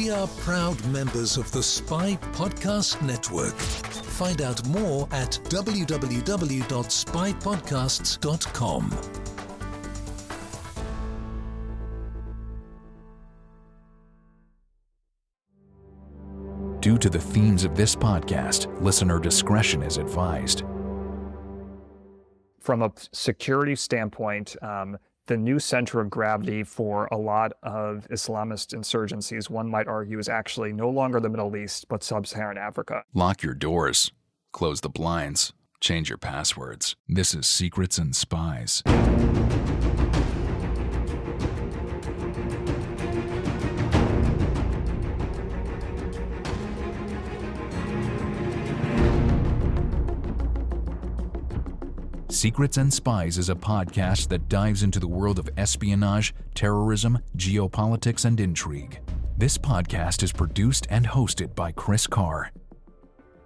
We are proud members of the Spy Podcast Network. Find out more at www.spypodcasts.com. Due to the themes of this podcast, listener discretion is advised. From a security standpoint, the new center of gravity for a lot of Islamist insurgencies, one might argue, is actually no longer the Middle East, but sub-Saharan Africa. Lock your doors, close the blinds, change your passwords. This is Secrets and Spies. Secrets and Spies is a podcast that dives into the world of espionage, terrorism, geopolitics, and intrigue. This podcast is produced and hosted by Chris Carr.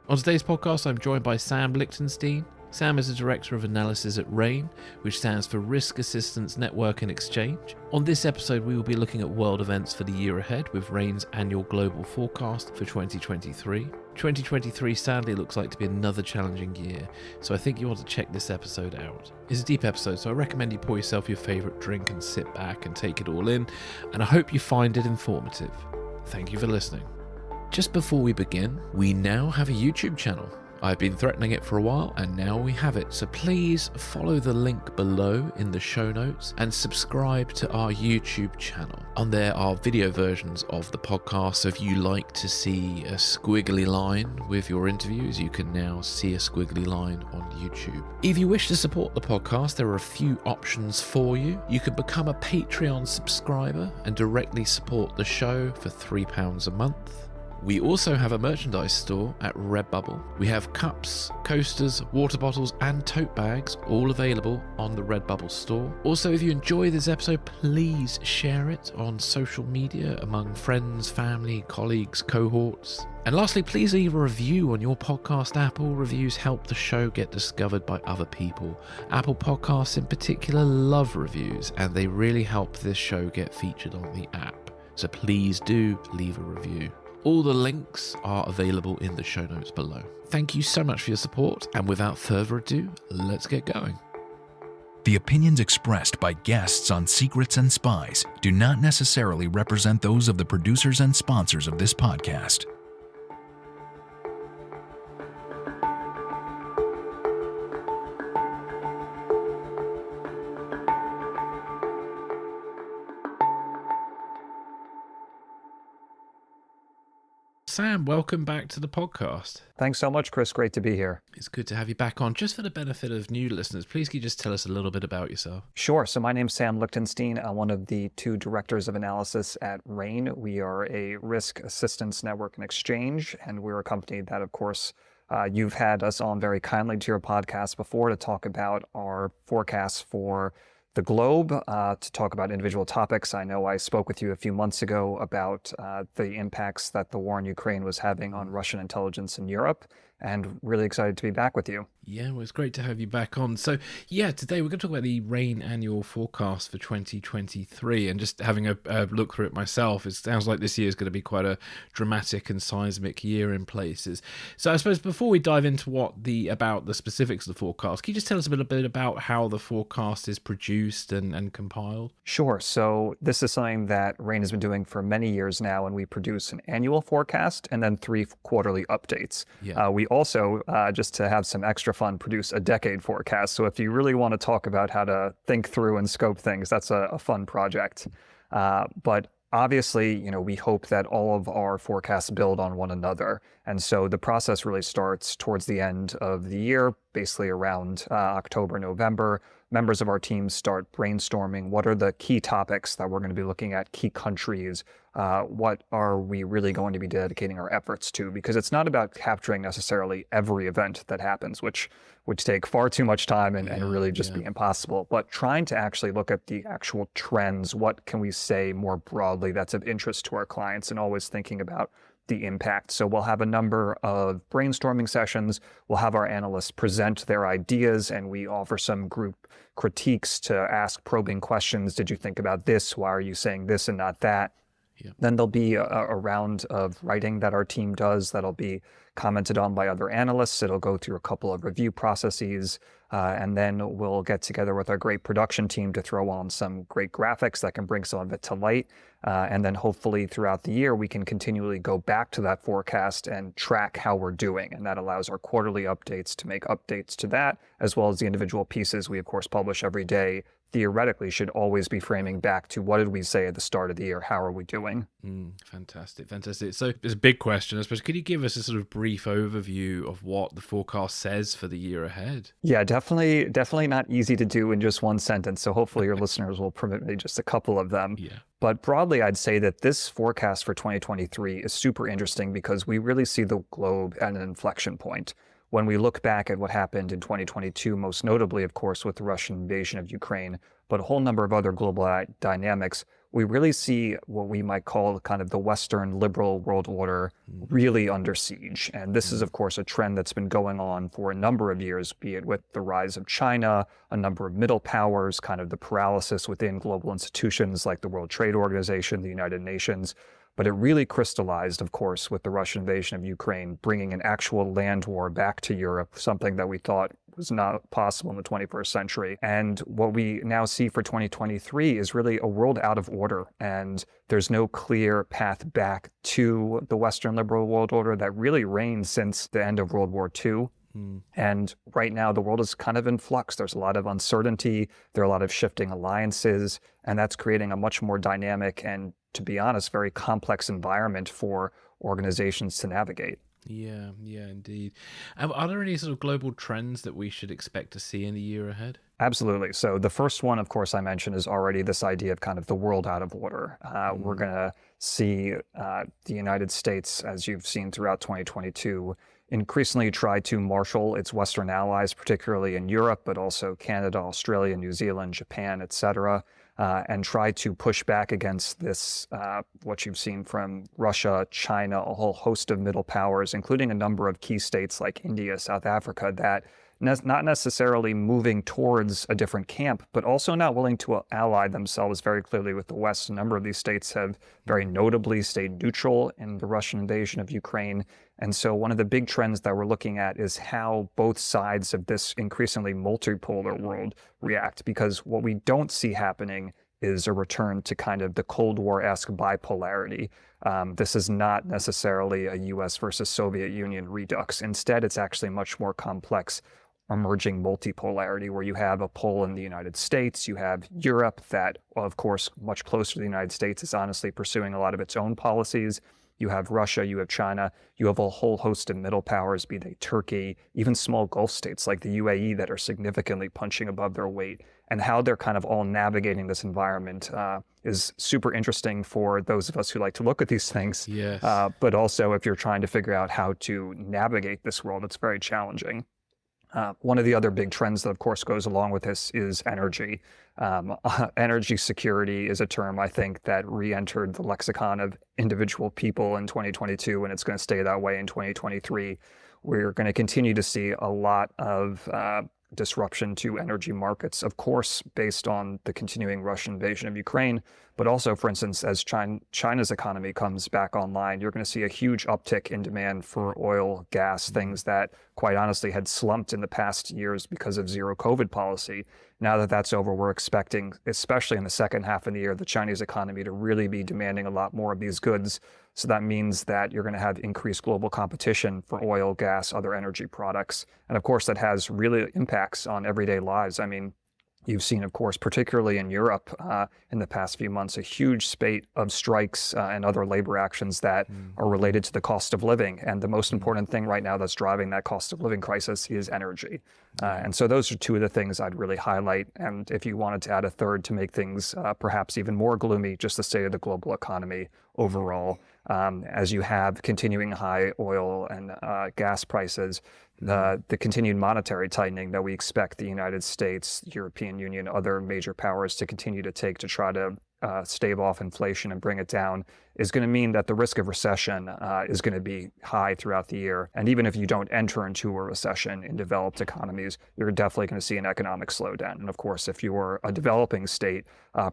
On today's podcast, I'm joined by Sam Lichtenstein. Sam is the Director of Analysis at RANE, which stands for Risk Assistance Network and Exchange. On this episode, we will be looking at world events for the year ahead with RANE's annual global forecast for 2023. 2023 sadly looks like to be another challenging year, so I think you want to check this episode out. It's a deep episode, so I recommend you pour yourself your favourite drink and sit back and take it all in, and I hope you find it informative. Thank you for listening. Just before we begin, we now have a YouTube channel. I've been threatening it for a while, and now we have it. So please follow the link below in the show notes and subscribe to our YouTube channel. On there are video versions of the podcast. So if you like to see a squiggly line with your interviews, you can now see a squiggly line on YouTube. If you wish to support the podcast, there are a few options for you. You can become a Patreon subscriber and directly support the show for £3 a month. We also have a merchandise store at Redbubble. We have cups, coasters, water bottles, and tote bags, all available on the Redbubble store. Also, if you enjoy this episode, please share it on social media among friends, family, colleagues, cohorts. And lastly, please leave a review on your podcast app. All reviews help the show get discovered by other people. Apple Podcasts in particular love reviews, and they really help this show get featured on the app. So please do leave a review. All the links are available in the show notes below. Thank you so much for your support, and without further ado, let's get going. The opinions expressed by guests on Secrets and Spies do not necessarily represent those of the producers and sponsors of this podcast. Sam, welcome back to the podcast. Thanks so much, Chris. Great to be here. It's good to have you back on. Just for the benefit of new listeners, please can you just tell us a little bit about yourself? Sure. So my name's Sam Lichtenstein. I'm one of the two directors of analysis at RANE. We are a risk assistance network and exchange, and we're a company that, of course, you've had us on very kindly to your podcast before to talk about our forecasts for the globe, to talk about individual topics. I know I spoke with you a few months ago about the impacts that the war in Ukraine was having on Russian intelligence in Europe, and really excited to be back with you. Yeah, well, it's great to have you back on. So, yeah, today we're going to talk about the RANE annual forecast for 2023, and just having a look through it myself, it sounds like this year is going to be quite a dramatic and seismic year in places. So I suppose before we dive into about the specifics of the forecast, can you just tell us a bit about how the forecast is produced and compiled? Sure. So this is something that RANE has been doing for many years now, and we produce an annual forecast and then 3 quarterly updates. Yeah. We also, just to have some extra fun, produce a decade forecast. So if you really want to talk about how to think through and scope things, that's a fun project. But obviously, we hope that all of our forecasts build on one another. And so the process really starts towards the end of the year, basically around October, November. Members of our team start brainstorming what are the key topics that we're going to be looking at, key countries, what are we really going to be dedicating our efforts to? Because it's not about capturing necessarily every event that happens, which would take far too much time and really just be impossible, but trying to actually look at the actual trends. What can we say more broadly that's of interest to our clients, and always thinking about the impact. So we'll have a number of brainstorming sessions. We'll have our analysts present their ideas, and we offer some group critiques to ask probing questions. Did you think about this? Why are you saying this and not that? Yeah. Then there'll be a round of writing that our team does that'll be commented on by other analysts. It'll go through a couple of review processes, and then we'll get together with our great production team to throw on some great graphics that can bring some of it to light. And then hopefully throughout the year, we can continually go back to that forecast and track how we're doing. And that allows our quarterly updates to make updates to that, as well as the individual pieces we, of course, publish every day theoretically should always be framing back to what did we say at the start of the year? How are we doing? Fantastic. So there's a big question, I suppose. Could you give us a sort of brief overview of what the forecast says for the year ahead? Yeah, definitely not easy to do in just one sentence. So hopefully your listeners will permit me just a couple of them. Yeah. But broadly, I'd say that this forecast for 2023 is super interesting because we really see the globe at an inflection point. When we look back at what happened in 2022, most notably, of course, with the Russian invasion of Ukraine, but a whole number of other global dynamics, we really see what we might call kind of the Western liberal world order really under siege. And this is, of course, a trend that's been going on for a number of years, be it with the rise of China, a number of middle powers, kind of the paralysis within global institutions like the World Trade Organization, the United Nations. But it really crystallized, of course, with the Russian invasion of Ukraine, bringing an actual land war back to Europe, something that we thought was not possible in the 21st century. And what we now see for 2023 is really a world out of order. And there's no clear path back to the Western liberal world order that really reigned since the end of World War II. And right now, the world is kind of in flux. There's a lot of uncertainty. There are a lot of shifting alliances, and that's creating a much more dynamic and, to be honest, very complex environment for organizations to navigate. Yeah, indeed. Are there any sort of global trends that we should expect to see in the year ahead? Absolutely. So the first one, of course, I mentioned is already this idea of kind of the world out of order. We're going to see the United States, as you've seen throughout 2022, increasingly try to marshal its Western allies, particularly in Europe, but also Canada, Australia, New Zealand, Japan, et cetera, and try to push back against this, what you've seen from Russia, China, a whole host of middle powers, including a number of key states like India, South Africa, that not necessarily moving towards a different camp, but also not willing to ally themselves very clearly with the West. A number of these states have very notably stayed neutral in the Russian invasion of Ukraine. And so one of the big trends that we're looking at is how both sides of this increasingly multipolar world react, because what we don't see happening is a return to kind of the Cold War-esque bipolarity. This is not necessarily a US versus Soviet Union redux. Instead, it's actually much more complex emerging multipolarity where you have a pole in the United States, you have Europe that, well, of course, much closer to the United States, is honestly pursuing a lot of its own policies. You have Russia, you have China, you have a whole host of middle powers, be they Turkey, even small Gulf states like the UAE that are significantly punching above their weight. And how they're kind of all navigating this environment is super interesting for those of us who like to look at these things. Yes. But also if you're trying to figure out how to navigate this world, it's very challenging. One of the other big trends that, of course, goes along with this is energy. Energy security is a term, I think, that re-entered the lexicon of individual people in 2022, and it's going to stay that way in 2023. We're going to continue to see a lot of disruption to energy markets, of course, based on the continuing Russian invasion of Ukraine, but also, for instance, as China's economy comes back online, you're going to see a huge uptick in demand for oil, gas, things that, quite honestly, had slumped in the past years because of zero COVID policy. Now that that's over, we're expecting, especially in the second half of the year, the Chinese economy to really be demanding a lot more of these goods. So that means that you're going to have increased global competition for oil, gas, other energy products. And of course, that has really impacts on everyday lives. I mean, you've seen, of course, particularly in Europe in the past few months, a huge spate of strikes and other labor actions that are related to the cost of living. And the most important thing right now that's driving that cost of living crisis is energy. And so those are two of the things I'd really highlight. And if you wanted to add a third to make things perhaps even more gloomy, just the state of the global economy overall, as you have continuing high oil and gas prices, the continued monetary tightening that we expect the United States, European Union, other major powers to continue to take to try to stave off inflation and bring it down, is going to mean that the risk of recession is going to be high throughout the year. And even if you don't enter into a recession in developed economies, you're definitely going to see an economic slowdown. And of course, if you're a developing state,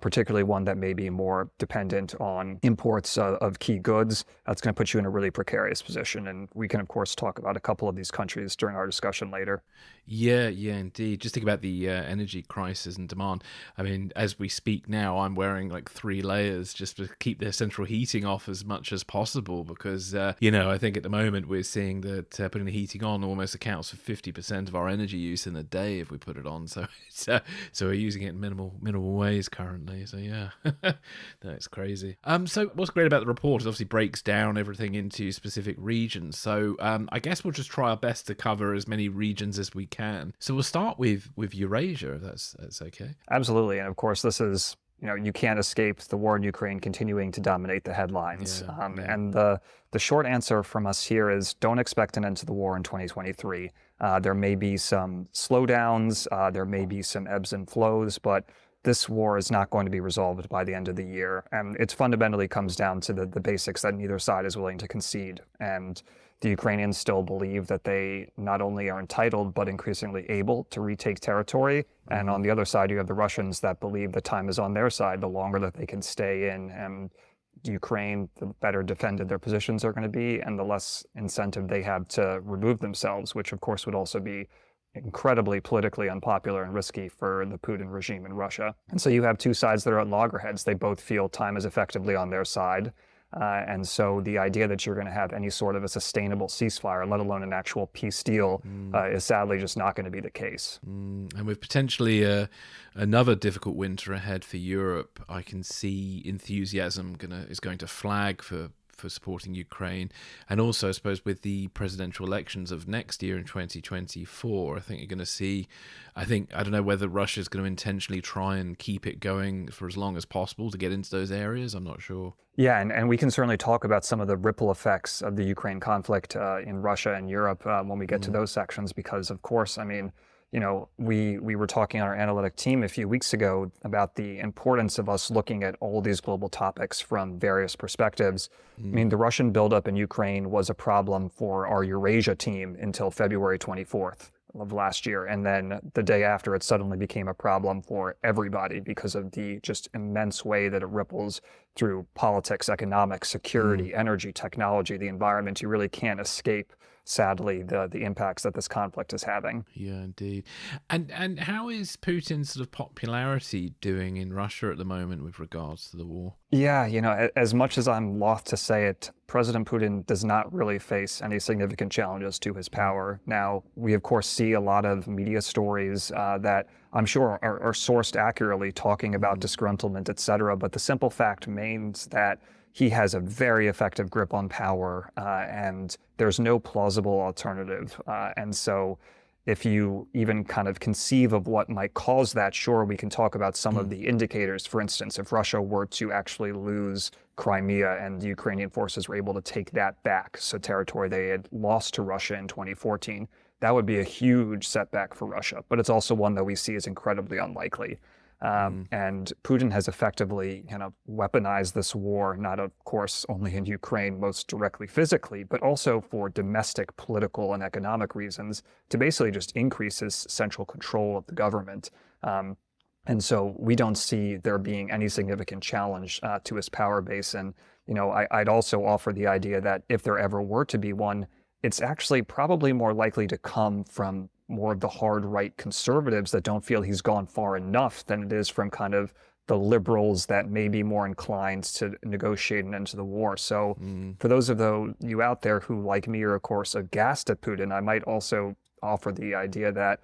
particularly one that may be more dependent on imports of key goods, that's going to put you in a really precarious position. And we can, of course, talk about a couple of these countries during our discussion later. Yeah, indeed. Just think about the energy crisis and demand. I mean, as we speak now, I'm wearing like 3 layers just to keep the central heating off as much as possible because, I think at the moment we're seeing that putting the heating on almost accounts for 50% of our energy use in the day if we put it on. So so we're using it in minimal ways currently. So yeah, that's crazy. So what's great about the report is obviously breaks down everything into specific regions. So I guess we'll just try our best to cover as many regions as we can. So we'll start with Eurasia, if that's okay. Absolutely. And of course, this is, you can't escape the war in Ukraine continuing to dominate the headlines. And the short answer from us here is don't expect an end to the war in 2023. There may be some slowdowns, there may be some ebbs and flows, but this war is not going to be resolved by the end of the year. And it fundamentally comes down to the basics that neither side is willing to concede. And the Ukrainians still believe that they not only are entitled, but increasingly able to retake territory. And on the other side, you have the Russians that believe the time is on their side. The longer that they can stay in and Ukraine, the better defended their positions are going to be, and the less incentive they have to remove themselves, which of course would also be incredibly politically unpopular and risky for the Putin regime in Russia. And so you have two sides that are at loggerheads. They both feel time is effectively on their side. And so the idea that you're going to have any sort of a sustainable ceasefire, let alone an actual peace deal, is sadly just not going to be the case. And with potentially another difficult winter ahead for Europe, I can see enthusiasm is going to flag for supporting Ukraine. And also, I suppose, with the presidential elections of next year in 2024, I think you're going to see, I don't know whether Russia's going to intentionally try and keep it going for as long as possible to get into those areas. I'm not sure. Yeah, and we can certainly talk about some of the ripple effects of the Ukraine conflict in Russia and Europe when we get to those sections, because of course, I mean, we were talking on our analytic team a few weeks ago about the importance of us looking at all these global topics from various perspectives. I mean, the Russian buildup in Ukraine was a problem for our Eurasia team until February 24th of last year. And then the day after, it suddenly became a problem for everybody because of the just immense way that it ripples through politics, economics, security, energy, technology, the environment. You really can't escape, sadly, the impacts that this conflict is having. Yeah, indeed. And how is Putin's sort of popularity doing in Russia at the moment with regards to the war? Yeah, as much as I'm loath to say it, President Putin does not really face any significant challenges to his power. Now, we of course see a lot of media stories that I'm sure are sourced accurately talking about disgruntlement, et cetera, but the simple fact remains that he has a very effective grip on power, and there's no plausible alternative. And so if you even kind of conceive of what might cause that, sure, we can talk about some of the indicators. For instance, if Russia were to actually lose Crimea and the Ukrainian forces were able to take that back, so territory they had lost to Russia in 2014, that would be a huge setback for Russia. But it's also one that we see as incredibly unlikely. And Putin has effectively weaponized this war, not of course only in Ukraine most directly physically, but also for domestic political and economic reasons to basically just increase his central control of the government. And so we don't see there being any significant challenge to his power base. And, I'd also offer the idea that if there ever were to be one, it's actually probably more likely to come from more of the hard right conservatives that don't feel he's gone far enough than it is from kind of the liberals that may be more inclined to negotiate an end to the war. So for those of you out there who, like me, are of course aghast at Putin, I might also offer the idea that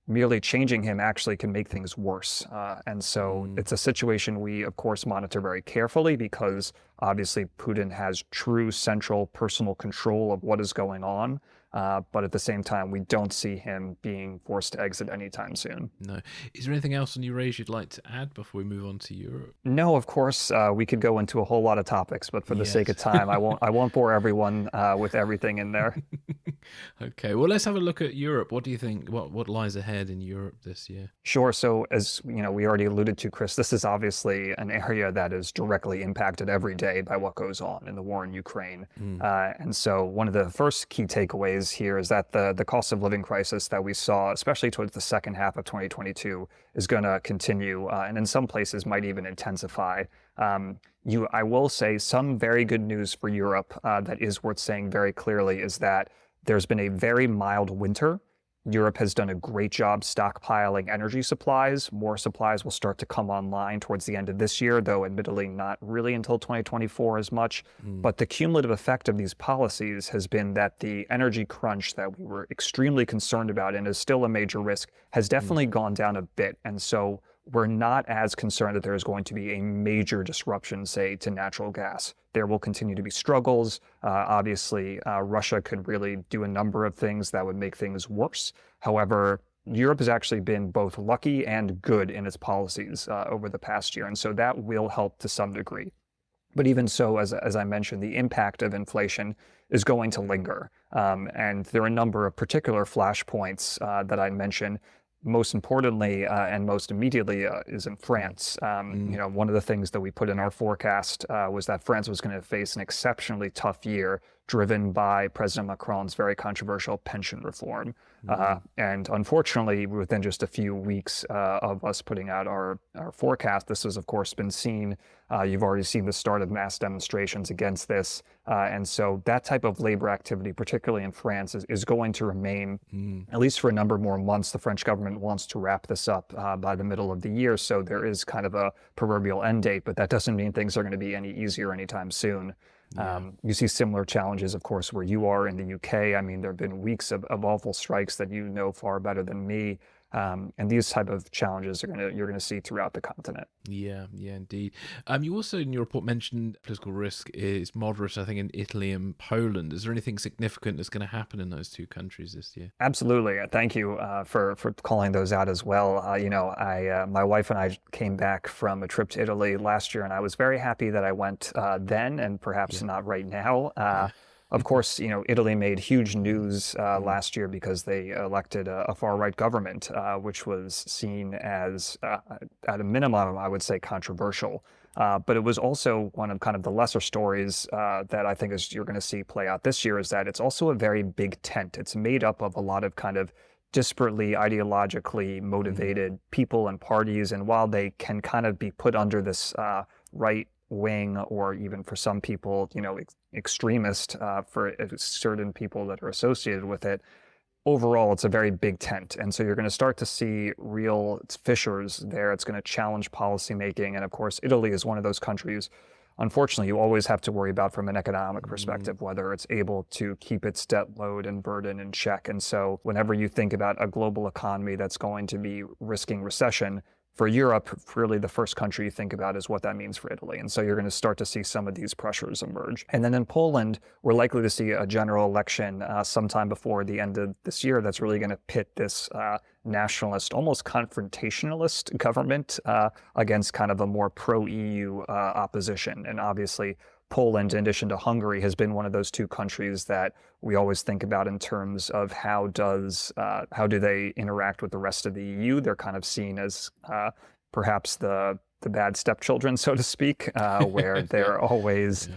merely changing him actually can make things worse. And so it's a situation we, of course, monitor very carefully because obviously Putin has true central personal control of what is going on. But at the same time, we don't see him being forced to exit anytime soon. No. Is there anything else on Eurasia you'd like to add before we move on to Europe? No, of course, we could go into a whole lot of topics, but for the sake of time, I won't bore everyone with everything in there. Okay, well, let's have a look at Europe. What do you think? What lies ahead in Europe this year? Sure. So as we already alluded to, Chris, this is obviously an area that is directly impacted every day by what goes on in the war in Ukraine. And so one of the first key takeaways here is that the cost of living crisis that we saw, especially towards the second half of 2022, is going to continue, and in some places might even intensify. I will say some very good news for Europe that is worth saying very clearly is that there's been a very mild winter. Europe has done a great job stockpiling energy supplies. More supplies will start to come online towards the end of this year, though admittedly not really until 2024 as much. But the cumulative effect of these policies has been that the energy crunch that we were extremely concerned about and is still a major risk has definitely gone down a bit. And so we're not as concerned that there is going to be a major disruption, say, to natural gas. There will continue to be struggles. Obviously, Russia could really do a number of things that would make things worse. However, Europe has actually been both lucky and good in its policies over the past year, and so that will help to some degree. But even so, as I mentioned, the impact of inflation is going to linger. And there are a number of particular flashpoints that I mentioned. Most importantly and most immediately is in France. One of the things that we put in our forecast was that France was going to face an exceptionally tough year driven by President Macron's very controversial pension reform. And unfortunately, within just a few weeks of us putting out our forecast, this has, of course, been seen. You've already seen the start of mass demonstrations against this. And so that type of labor activity, particularly in France, is going to remain, at least for a number more months. The French government wants to wrap this up by the middle of the year. So there is kind of a proverbial end date, but that doesn't mean things are going to be any easier anytime soon. You see similar challenges, of course, where you are in the UK. I mean, there have been weeks of awful strikes that you know far better than me. And these type of challenges you're gonna see throughout the continent. Yeah, indeed. You also in your report mentioned political risk is moderate, I think, in Italy and Poland. Is there anything significant that's going to happen in those two countries this year? Absolutely. Thank you for calling those out as well. My wife and I came back from a trip to Italy last year, and I was very happy that I went then, and perhaps not right now. Of course, Italy made huge news last year because they elected a far-right government, which was seen as, at a minimum, I would say, controversial. But it was also one of kind of the lesser stories that I think you're going to see play out this year is that it's also a very big tent. It's made up of a lot of kind of disparately ideologically motivated people and parties. And while they can kind of be put under this right wing, or even for some people, extremist for certain people that are associated with it, overall, it's a very big tent. And so you're going to start to see real fissures there. It's going to challenge policymaking. And of course, Italy is one of those countries, unfortunately, you always have to worry about from an economic perspective, whether it's able to keep its debt load and burden in check. And so whenever you think about a global economy that's going to be risking recession, for Europe, really the first country you think about is what that means for Italy. And so you're going to start to see some of these pressures emerge. And then in Poland, we're likely to see a general election sometime before the end of this year that's really going to pit this nationalist, almost confrontationalist government against kind of a more pro-EU opposition. And obviously, Poland, in addition to Hungary, has been one of those two countries that we always think about in terms of how do they interact with the rest of the EU. They're kind of seen as perhaps the bad stepchildren, so to speak, where they're always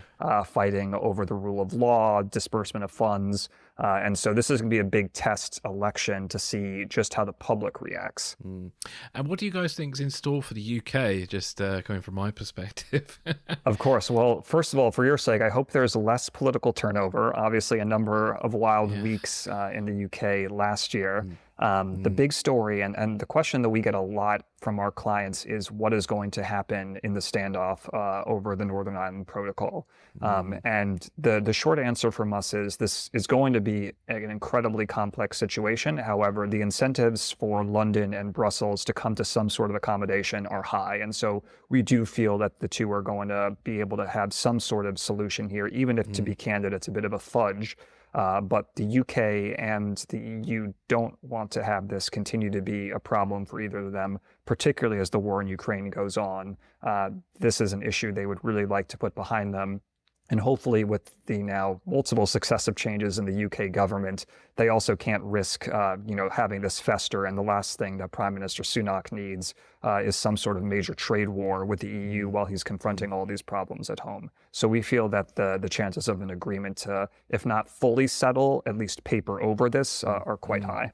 fighting over the rule of law, disbursement of funds. And so this is going to be a big test election to see just how the public reacts. And what do you guys think is in store for the UK, just coming from my perspective? Of course. Well, first of all, for your sake, I hope there's less political turnover. Obviously, a number of wild weeks in the UK last year. The big story and the question that we get a lot from our clients is what is going to happen in the standoff over the Northern Ireland Protocol. And the short answer from us is this is going to be an incredibly complex situation. However, the incentives for London and Brussels to come to some sort of accommodation are high. And so we do feel that the two are going to be able to have some sort of solution here, even if, to be candid, it's a bit of a fudge. But the UK and the EU don't want to have this continue to be a problem for either of them, particularly as the war in Ukraine goes on. This is an issue they would really like to put behind them. And hopefully with the now multiple successive changes in the UK government, they also can't risk, having this fester. And the last thing that Prime Minister Sunak needs is some sort of major trade war with the EU while he's confronting all these problems at home. So we feel that the chances of an agreement to, if not fully settle, at least paper over this are quite high.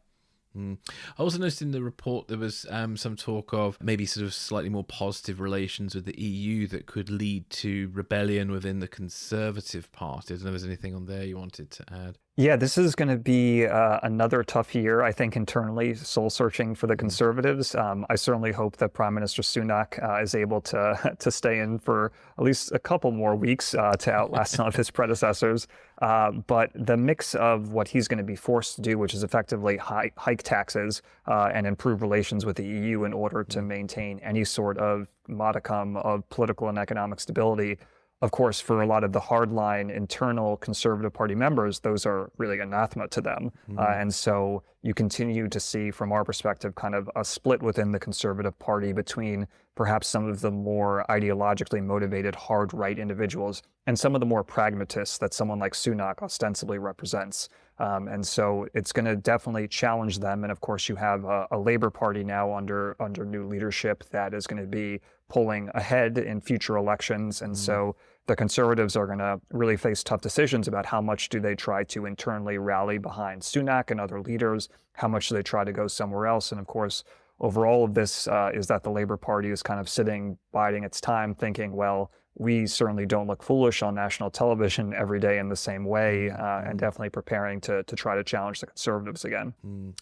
I also noticed in the report there was some talk of maybe sort of slightly more positive relations with the EU that could lead to rebellion within the Conservative Party. I don't know if there's anything on there you wanted to add. Yeah, this is going to be another tough year, I think, internally, soul searching for the Conservatives. I certainly hope that Prime Minister Sunak is able to stay in for at least a couple more weeks to outlast some of his predecessors. But the mix of what he's going to be forced to do, which is effectively hike taxes and improve relations with the EU in order to maintain any sort of modicum of political and economic stability. Of course, for a lot of the hardline internal Conservative Party members, those are really anathema to them. And so you continue to see, from our perspective, kind of a split within the Conservative Party between perhaps some of the more ideologically motivated hard right individuals and some of the more pragmatists that someone like Sunak ostensibly represents. And so it's going to definitely challenge them. And of course, you have a Labour Party now under new leadership that is going to be pulling ahead in future elections. And so the Conservatives are going to really face tough decisions about how much do they try to internally rally behind Sunak and other leaders, how much do they try to go somewhere else. And of course, over all of this is that the Labour Party is kind of sitting, biding its time, thinking, well, we certainly don't look foolish on national television every day in the same way, and definitely preparing to try to challenge the Conservatives again.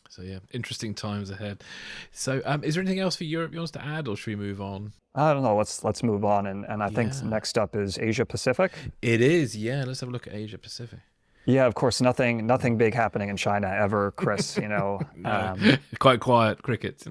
So yeah, interesting times ahead. So is there anything else for Europe you want us to add, or should we move on? I don't know. Let's move on. And I think next up is Asia Pacific. It is, yeah. Let's have a look at Asia Pacific. Yeah, of course, nothing big happening in China ever, Chris, Quite quiet crickets,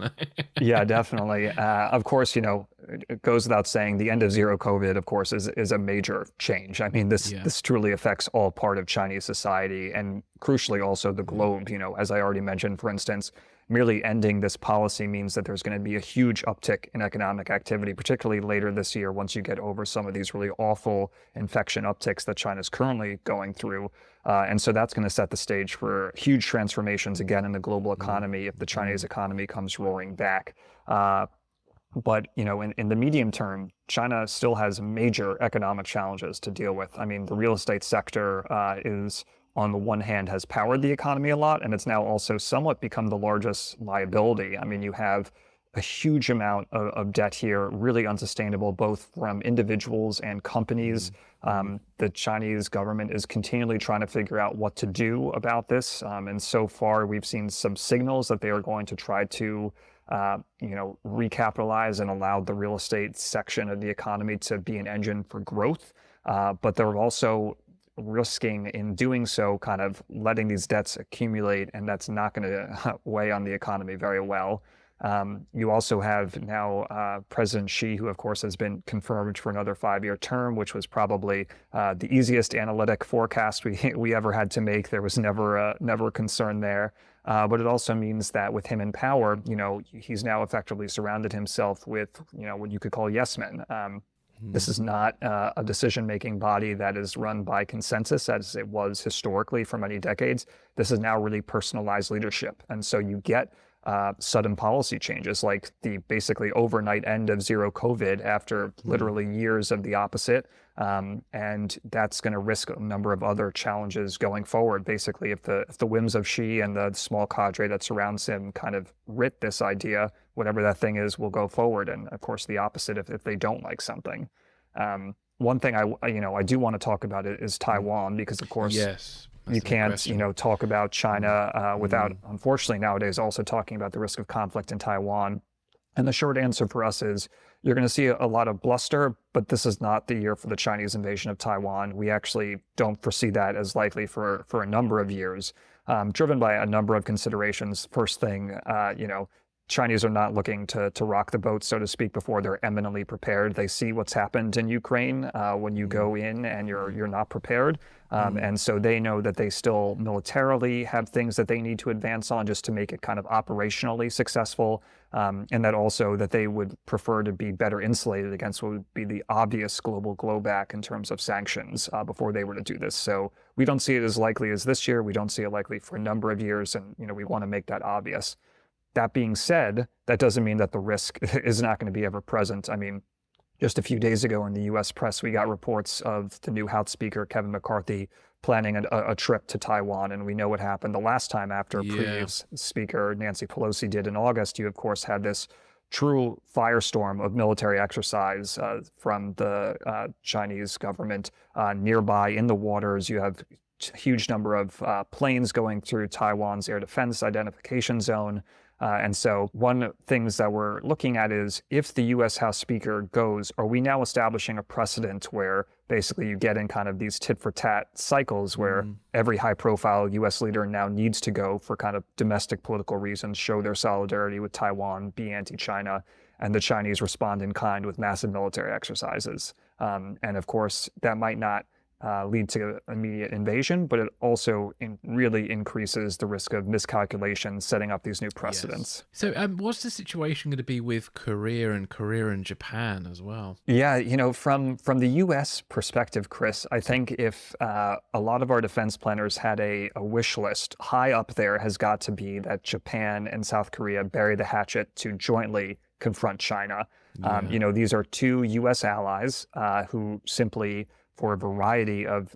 Yeah, definitely. Of course, it goes without saying, the end of zero COVID, of course, is a major change. I mean, this truly affects all part of Chinese society and crucially also the globe. As I already mentioned, for instance, merely ending this policy means that there's going to be a huge uptick in economic activity, particularly later this year once you get over some of these really awful infection upticks that China's currently going through. And so that's going to set the stage for huge transformations again in the global economy if the Chinese economy comes roaring back. But, in the medium term, China still has major economic challenges to deal with. I mean, the real estate sector is, on the one hand, has powered the economy a lot, and it's now also somewhat become the largest liability. I mean, you have a huge amount of debt here, really unsustainable, both from individuals and companies. The Chinese government is continually trying to figure out what to do about this. And so far, we've seen some signals that they are going to try to recapitalize and allow the real estate section of the economy to be an engine for growth. But they're also risking, in doing so, kind of letting these debts accumulate, and that's not going to weigh on the economy very well. You also have now President Xi, who of course has been confirmed for another 5-year term, which was probably the easiest analytic forecast we ever had to make. There was never a concern there. But it also means that with him in power, he's now effectively surrounded himself with, what you could call yes men. This is not a decision-making body that is run by consensus as it was historically for many decades. This is now really personalized leadership. And so you get sudden policy changes like the basically overnight end of zero COVID after literally years of the opposite. And that's going to risk a number of other challenges going forward. Basically, if the whims of Xi and the small cadre that surrounds him kind of writ this idea, whatever that thing is will go forward. And of course, the opposite if they don't like something. One thing I do want to talk about is Taiwan, because of course, you can't, talk about China without, unfortunately, nowadays also talking about the risk of conflict in Taiwan. And the short answer for us is you're going to see a lot of bluster, but this is not the year for the Chinese invasion of Taiwan. We actually don't foresee that as likely for a number of years, driven by a number of considerations. First thing, Chinese are not looking to rock the boat, so to speak, before they're eminently prepared. They see what's happened in Ukraine when you go in and you're not prepared. And so they know that they still militarily have things that they need to advance on just to make it kind of operationally successful. And that also that they would prefer to be better insulated against what would be the obvious global blowback in terms of sanctions before they were to do this. So we don't see it as likely as this year. We don't see it likely for a number of years. And, we want to make that obvious. That being said, that doesn't mean that the risk is not going to be ever present. I mean, just a few days ago in the U.S. press, we got reports of the new House Speaker, Kevin McCarthy, planning a trip to Taiwan. And we know what happened the last time after previous Speaker Nancy Pelosi did in August. You, of course, had this true firestorm of military exercise from the Chinese government nearby in the waters. You have a huge number of planes going through Taiwan's air defense identification zone. And so one of the things that we're looking at is if the U.S. House Speaker goes, are we now establishing a precedent where basically you get in kind of these tit for tat cycles where every high profile U.S. leader now needs to go for kind of domestic political reasons, show their solidarity with Taiwan, be anti-China, and the Chinese respond in kind with massive military exercises. And of course, that might not lead to immediate invasion, but it also really increases the risk of miscalculation, setting up these new precedents. Yes. So what's the situation going to be with Korea and Japan as well? Yeah, from the U.S. perspective, Chris, I think if a lot of our defense planners had a wish list, high up there has got to be that Japan and South Korea bury the hatchet to jointly confront China. Yeah. These are two U.S. allies who simply, for a variety of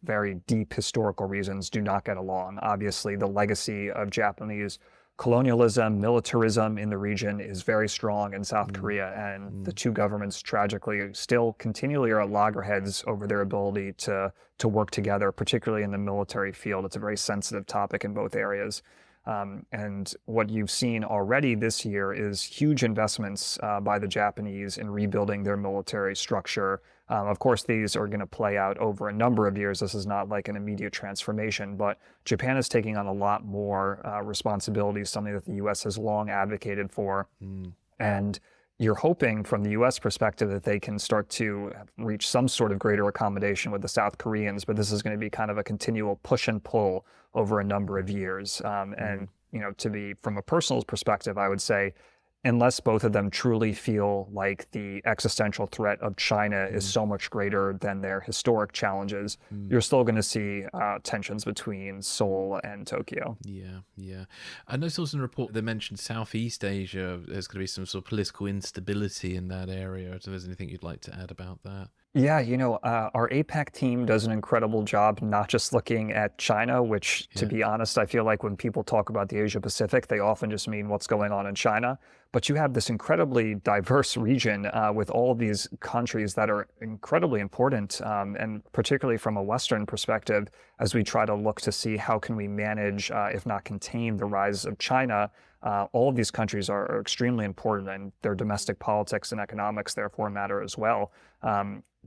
very deep historical reasons, do not get along. Obviously, the legacy of Japanese colonialism, militarism in the region is very strong in South Korea, and the two governments tragically still continually are at loggerheads over their ability to work together, particularly in the military field. It's a very sensitive topic in both areas. And what you've seen already this year is huge investments by the Japanese in rebuilding their military structure. Of course, these are going to play out over a number of years. This is not like an immediate transformation, but Japan is taking on a lot more responsibilities, something that the U.S. has long advocated for. And you're hoping from the U.S. perspective that they can start to reach some sort of greater accommodation with the South Koreans, but this is going to be kind of a continual push and pull over a number of years. And, to be from a personal perspective, I would say, unless both of them truly feel like the existential threat of China is so much greater than their historic challenges, you're still going to see tensions between Seoul and Tokyo. Yeah. I noticed also in the report they mentioned Southeast Asia. There's going to be some sort of political instability in that area. I don't know if there's anything you'd like to add about that. Yeah, our APAC team does an incredible job not just looking at China, which, to be honest, I feel like when people talk about the Asia Pacific, they often just mean what's going on in China. But you have this incredibly diverse region with all of these countries that are incredibly important, and particularly from a Western perspective, as we try to look to see how can we manage, if not contain, the rise of China. All of these countries are extremely important, and their domestic politics and economics therefore matter as well.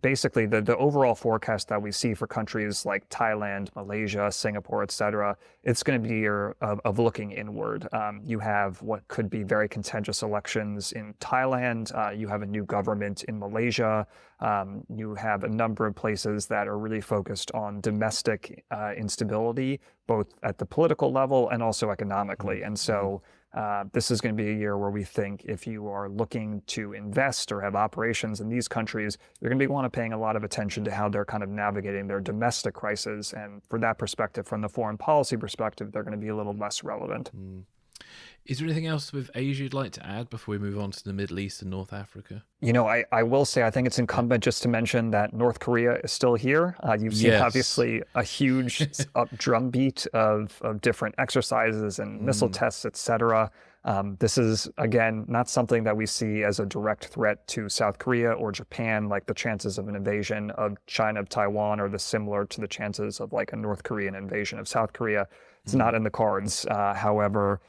Basically, the overall forecast that we see for countries like Thailand, Malaysia, Singapore, et cetera, it's going to be of looking inward. You have what could be very contentious elections in Thailand. You have a new government in Malaysia. You have a number of places that are really focused on domestic instability, both at the political level and also economically. And so this is going to be a year where we think if you are looking to invest or have operations in these countries, you're going to be paying a lot of attention to how they're kind of navigating their domestic crisis. And for that perspective, from the foreign policy perspective, they're going to be a little less relevant. Is there anything else with Asia you'd like to add before we move on to the Middle East and North Africa? I will say, I think it's incumbent just to mention that North Korea is still here. You've seen obviously a huge drumbeat of different exercises and missile tests, et cetera. This is, again, not something that we see as a direct threat to South Korea or Japan, like the chances of an invasion of China, of Taiwan, are similar to the chances of like a North Korean invasion of South Korea. It's not in the cards. However,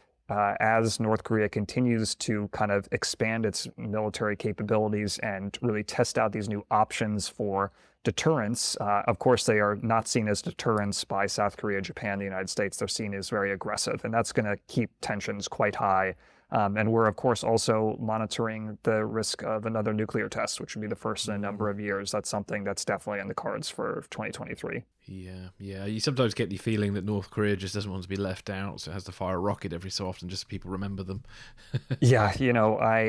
as North Korea continues to kind of expand its military capabilities and really test out these new options for deterrence, of course, they are not seen as deterrence by South Korea, Japan, the United States. They're seen as very aggressive, and that's going to keep tensions quite high And we're, of course, also monitoring the risk of another nuclear test, which would be the first in a number of years. That's something that's definitely in the cards for 2023. Yeah. You sometimes get the feeling that North Korea just doesn't want to be left out, so it has to fire a rocket every so often just so people remember them. Yeah,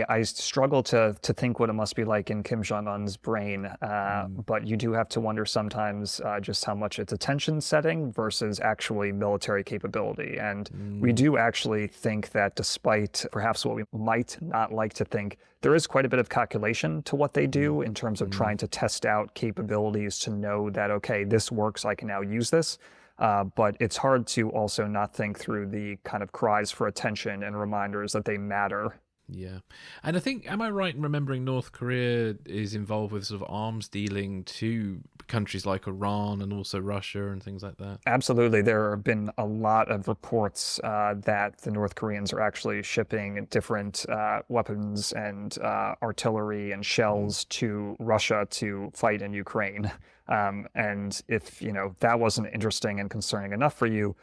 I struggle to think what it must be like in Kim Jong-un's brain, but you do have to wonder sometimes just how much it's attention setting versus actually military capability. And we do actually think that despite perhaps what we might not like to think, there is quite a bit of calculation to what they do in terms of trying to test out capabilities to know that, okay, this works, I can now use this. But it's hard to also not think through the kind of cries for attention and reminders that they matter. Yeah. And I think, am I right in remembering North Korea is involved with sort of arms dealing to countries like Iran and also Russia and things like that? Absolutely. There have been a lot of reports that the North Koreans are actually shipping different weapons and artillery and shells to Russia to fight in Ukraine. And if, that wasn't interesting and concerning enough for you,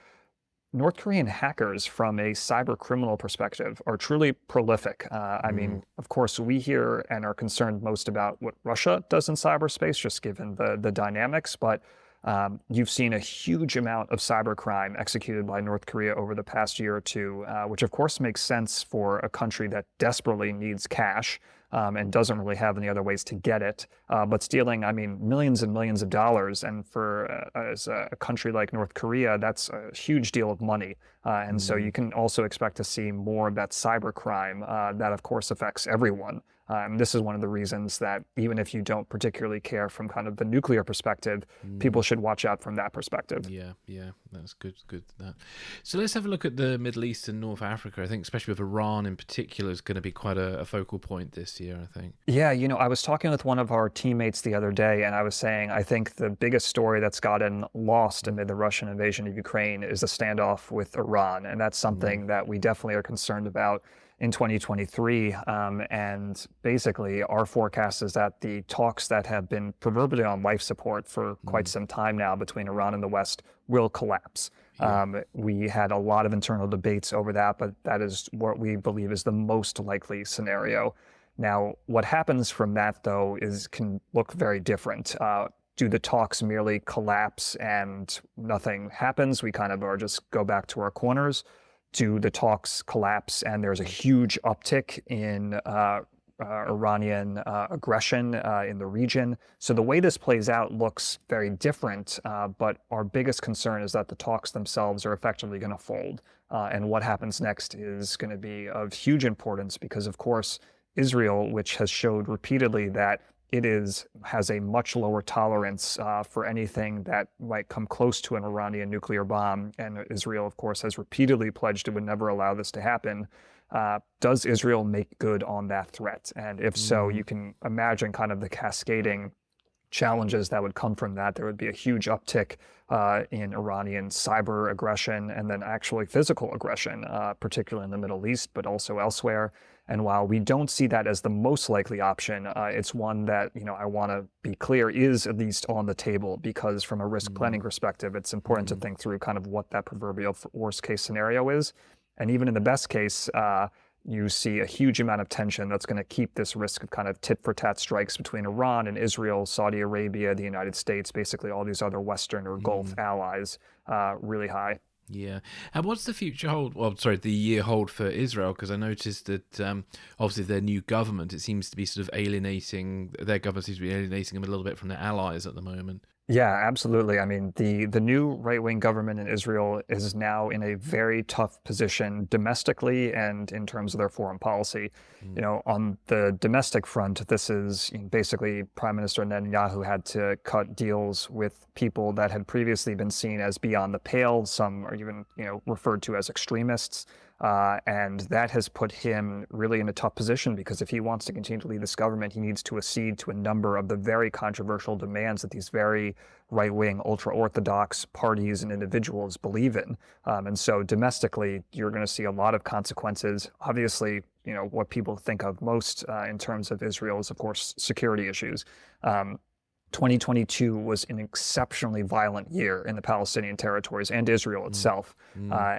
North Korean hackers, from a cyber criminal perspective, are truly prolific. I mean, of course, we hear and are concerned most about what Russia does in cyberspace, just given the dynamics. But you've seen a huge amount of cybercrime executed by North Korea over the past year or two, which of course makes sense for a country that desperately needs cash and doesn't really have any other ways to get it. But stealing, millions and millions of dollars. And for as a country like North Korea, that's a huge deal of money. And so you can also expect to see more of that cybercrime that, of course, affects everyone. This is one of the reasons that even if you don't particularly care from kind of the nuclear perspective, people should watch out from that perspective. Yeah, that's good. That. So let's have a look at the Middle East and North Africa. I think especially with Iran in particular is going to be quite a focal point this year, I think. Yeah, I was talking with one of our teammates the other day, and I was saying I think the biggest story that's gotten lost amid the Russian invasion of Ukraine is the standoff with Iran. And that's something that we definitely are concerned about in 2023. And basically, our forecast is that the talks that have been proverbially on life support for quite some time now between Iran and the West will collapse. We had a lot of internal debates over that, but that is what we believe is the most likely scenario. Now, what happens from that, though, can look very different. Do the talks merely collapse and nothing happens? We kind of are just go back to our corners. Do the talks collapse and there's a huge uptick in Iranian aggression in the region? So the way this plays out looks very different, but our biggest concern is that the talks themselves are effectively going to fold. And what happens next is going to be of huge importance because, of course, Israel, which has showed repeatedly that it has a much lower tolerance for anything that might come close to an Iranian nuclear bomb. And Israel, of course, has repeatedly pledged it would never allow this to happen. Does Israel make good on that threat? And if so, you can imagine kind of the cascading challenges that would come from that. There would be a huge uptick in Iranian cyber aggression and then actually physical aggression, particularly in the Middle East, but also elsewhere. And while we don't see that as the most likely option, it's one that, I want to be clear is at least on the table, because from a risk planning perspective, it's important to think through kind of what that proverbial worst case scenario is. And even in the best case, you see a huge amount of tension that's going to keep this risk of kind of tit for tat strikes between Iran and Israel, Saudi Arabia, the United States, basically all these other Western or Gulf allies really high. Yeah. And what's the future hold? Well, sorry, the year hold for Israel? Because I noticed that obviously their new government, it seems to be sort of their government seems to be alienating them a little bit from their allies at the moment. Yeah, absolutely. I mean, the new right-wing government in Israel is now in a very tough position domestically and in terms of their foreign policy. On the domestic front, this is basically Prime Minister Netanyahu had to cut deals with people that had previously been seen as beyond the pale. Some are even, referred to as extremists. And that has put him really in a tough position, because if he wants to continue to lead this government, he needs to accede to a number of the very controversial demands that these very right-wing, ultra-Orthodox parties and individuals believe in. And so domestically, you're going to see a lot of consequences. Obviously, what people think of most in terms of Israel is, of course, security issues. 2022 was an exceptionally violent year in the Palestinian territories and Israel itself.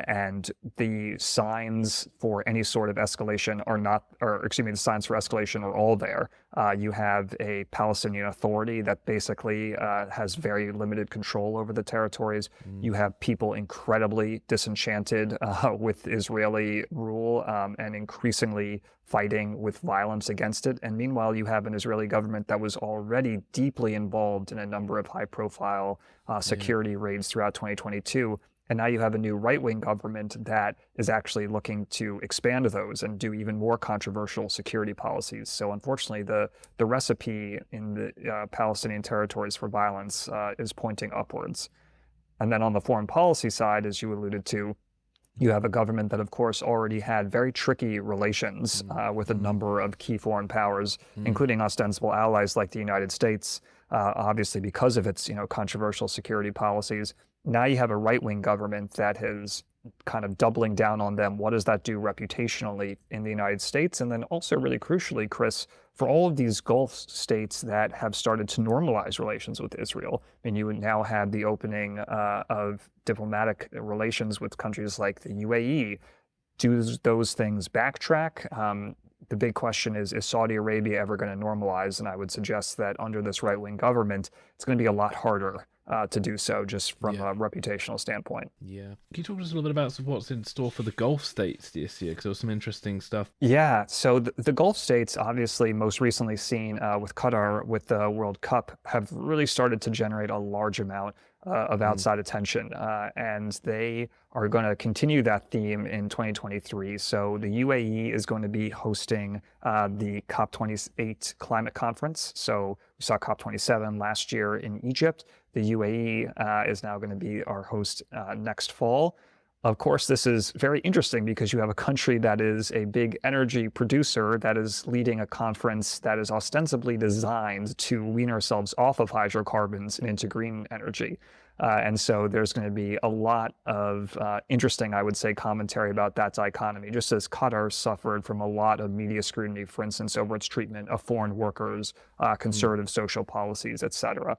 And the signs for any sort of escalation the signs for escalation are all there. You have a Palestinian Authority that basically has very limited control over the territories. You have people incredibly disenchanted with Israeli rule and increasingly fighting with violence against it. And meanwhile, you have an Israeli government that was already deeply involved in a number of high-profile security raids throughout 2022. And now you have a new right-wing government that is actually looking to expand those and do even more controversial security policies. So unfortunately, the recipe in the Palestinian territories for violence is pointing upwards. And then on the foreign policy side, as you alluded to, you have a government that, of course, already had very tricky relations with a number of key foreign powers, including ostensible allies like the United States, obviously because of its controversial security policies. Now you have a right-wing government that is kind of doubling down on them. What does that do reputationally in the United States? And then also really crucially, Chris, for all of these Gulf states that have started to normalize relations with Israel, I mean, you would now have the opening of diplomatic relations with countries like the UAE. Do those things backtrack? The big question is Saudi Arabia ever going to normalize? And I would suggest that under this right-wing government, it's going to be a lot harder to do so just from a reputational standpoint. Yeah. Can you talk to us a little bit about what's in store for the Gulf states this year? Because there was some interesting stuff. Yeah. So the Gulf states, obviously most recently seen with Qatar with the World Cup, have really started to generate a large amount of outside attention. And they are going to continue that theme in 2023. So the UAE is going to be hosting the COP28 climate conference. So we saw COP27 last year in Egypt. The UAE is now going to be our host next fall. Of course, this is very interesting because you have a country that is a big energy producer that is leading a conference that is ostensibly designed to wean ourselves off of hydrocarbons and into green energy. And so there's going to be a lot of interesting, I would say, commentary about that dichotomy, just as Qatar suffered from a lot of media scrutiny, for instance, over its treatment of foreign workers, conservative social policies, et cetera.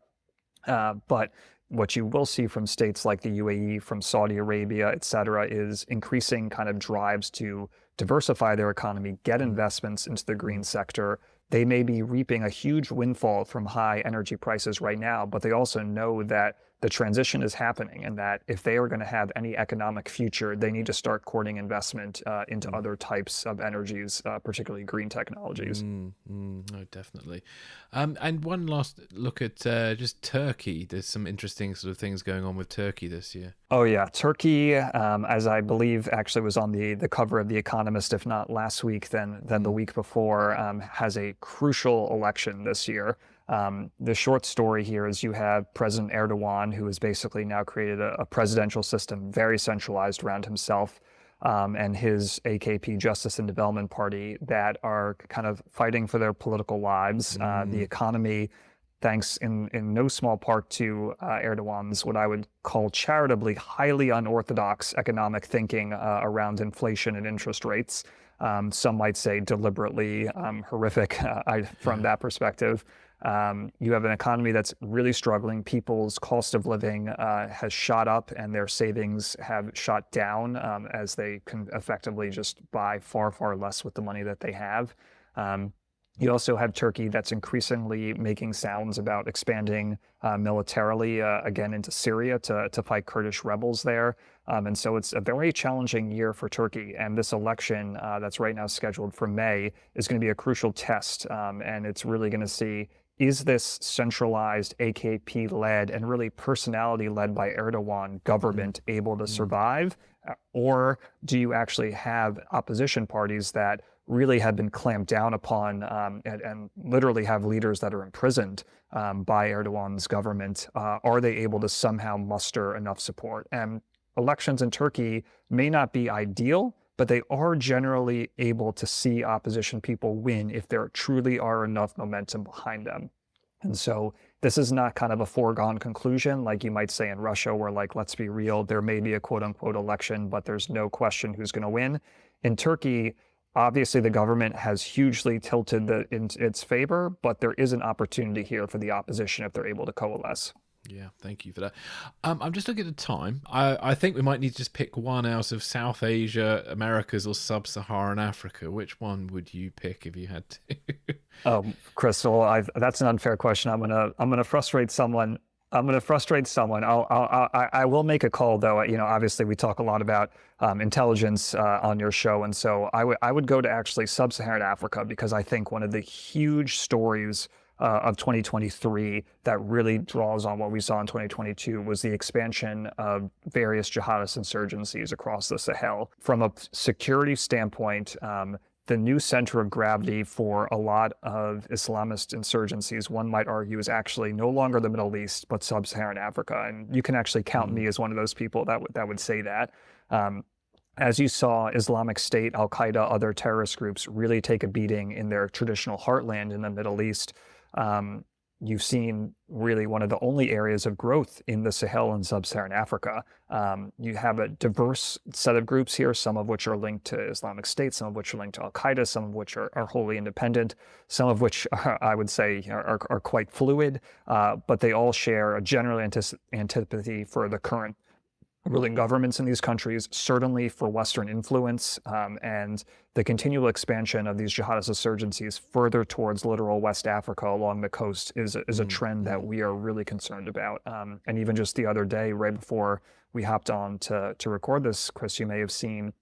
But what you will see from states like the UAE, from Saudi Arabia, et cetera, is increasing kind of drives to diversify their economy, get investments into the green sector. They may be reaping a huge windfall from high energy prices right now, but they also know that the transition is happening and that if they are going to have any economic future, they need to start courting investment into other types of energies, particularly green technologies. No, definitely. And one last look at just Turkey. There's some interesting sort of things going on with Turkey this year. Oh, yeah. Turkey, as I believe actually was on the cover of The Economist, if not last week, then the week before, has a crucial election this year. The short story here is you have President Erdogan, who has basically now created a presidential system very centralized around himself, and his AKP, Justice and Development Party, that are kind of fighting for their political lives. The economy, thanks in no small part to Erdogan's what I would call charitably highly unorthodox economic thinking around inflation and interest rates. Some might say deliberately horrific from that perspective. You have an economy that's really struggling. People's cost of living has shot up and their savings have shot down as they can effectively just buy far, far less with the money that they have. You also have Turkey that's increasingly making sounds about expanding militarily again into Syria to fight Kurdish rebels there. And so it's a very challenging year for Turkey. And this election that's right now scheduled for May is going to be a crucial test. And it's really going to see, is this centralized AKP-led and really personality-led by Erdogan government able to survive? Or do you actually have opposition parties that really have been clamped down upon and literally have leaders that are imprisoned by Erdogan's government? Are they able to somehow muster enough support? And elections in Turkey may not be ideal, but they are generally able to see opposition people win if there truly are enough momentum behind them. And so this is not kind of a foregone conclusion, like you might say in Russia, where, like, let's be real, there may be a quote unquote election, but there's no question who's going to win. In Turkey, Obviously, the government has hugely tilted in its favor, but there is an opportunity here for the opposition if they're able to coalesce. Yeah, thank you for that. I'm just looking at the time. I think we might need to just pick one out of South Asia, Americas, or Sub-Saharan Africa. Which one would you pick if you had to? Crystal, that's an unfair question. I'm gonna frustrate someone. I will make a call though. Obviously we talk a lot about intelligence on your show, and so I would go to actually Sub-Saharan Africa, because I think one of the huge stories of 2023 that really draws on what we saw in 2022 was the expansion of various jihadist insurgencies across the Sahel. From a security standpoint, the new center of gravity for a lot of Islamist insurgencies, one might argue, is actually no longer the Middle East, but Sub-Saharan Africa. And you can actually count me as one of those people that would say that. As you saw, Islamic State, Al-Qaeda, other terrorist groups really take a beating in their traditional heartland in the Middle East. You've seen really one of the only areas of growth in the Sahel and Sub-Saharan Africa. You have a diverse set of groups here, some of which are linked to Islamic State, some of which are linked to Al-Qaeda, some of which are wholly independent, some of which I would say are quite fluid, but they all share a general antipathy for the current ruling governments in these countries, certainly for Western influence, and the continual expansion of these jihadist insurgencies further towards literal West Africa along the coast is a trend that we are really concerned about. And even just the other day, right before we hopped on to record this, Chris, you may have seen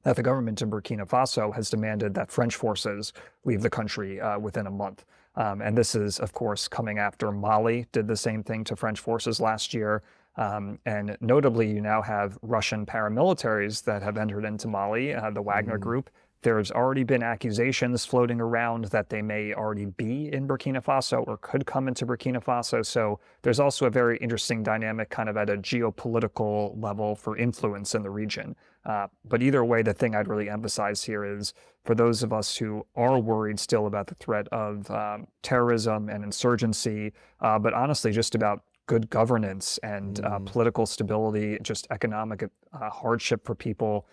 that the government in Burkina Faso has demanded that French forces leave the country within a month. And this is, of course, coming after Mali did the same thing to French forces last year. And notably, you now have Russian paramilitaries that have entered into Mali, the Wagner Group. There's already been accusations floating around that they may already be in Burkina Faso or could come into Burkina Faso. So there's also a very interesting dynamic kind of at a geopolitical level for influence in the region. But either way, the thing I'd really emphasize here is for those of us who are worried still about the threat of terrorism and insurgency, but honestly just about good governance and political stability, just economic hardship for people,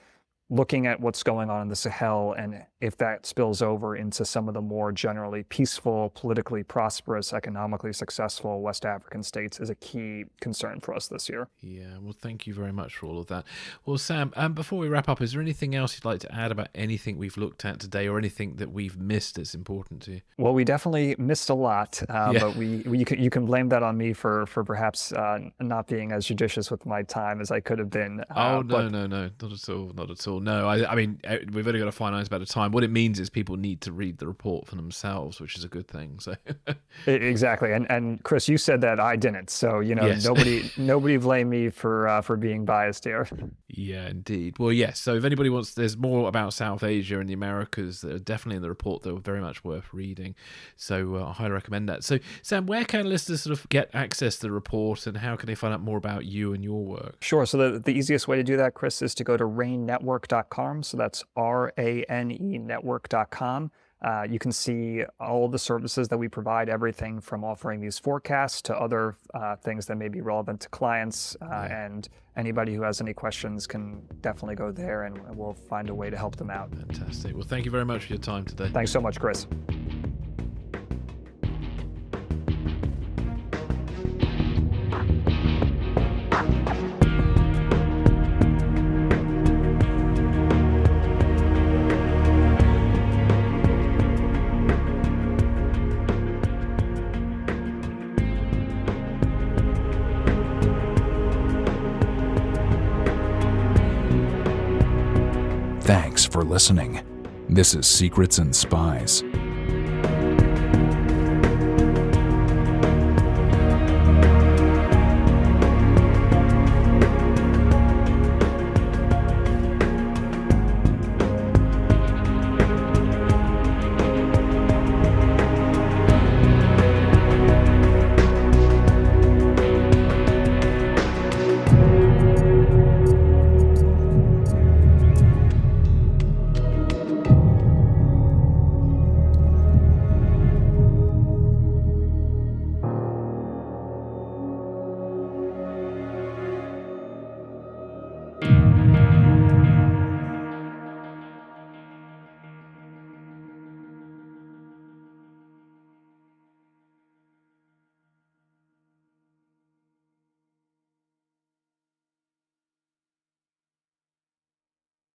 looking at what's going on in the Sahel, and if that spills over into some of the more generally peaceful, politically prosperous, economically successful West African states is a key concern for us this year. Yeah, well, thank you very much for all of that. Well, Sam, before we wrap up, is there anything else you'd like to add about anything we've looked at today, or anything that we've missed that's important to you? Well, we definitely missed a lot, but you can blame that on me for perhaps not being as judicious with my time as I could have been. No, not at all. No, I mean, we've only got a finite amount of time. What it means is people need to read the report for themselves, which is a good thing. So exactly, and Chris, you said that I didn't, so yes. nobody blame me for being biased here. Yeah, indeed. Well, yes. So if anybody wants, there's more about South Asia and the Americas that are definitely in the report that are very much worth reading. So I highly recommend that. So Sam, where can listeners sort of get access to the report, and how can they find out more about you and your work? Sure. So the easiest way to do that, Chris, is to go to ranenetwork.com. So that's RANE network.com. You can see all the services that we provide, everything from offering these forecasts to other things that may be relevant to clients. And anybody who has any questions can definitely go there, and we'll find a way to help them out. Fantastic. Well, thank you very much for your time today. Thanks so much, Chris. Thanks for listening. This is Secrets and Spies.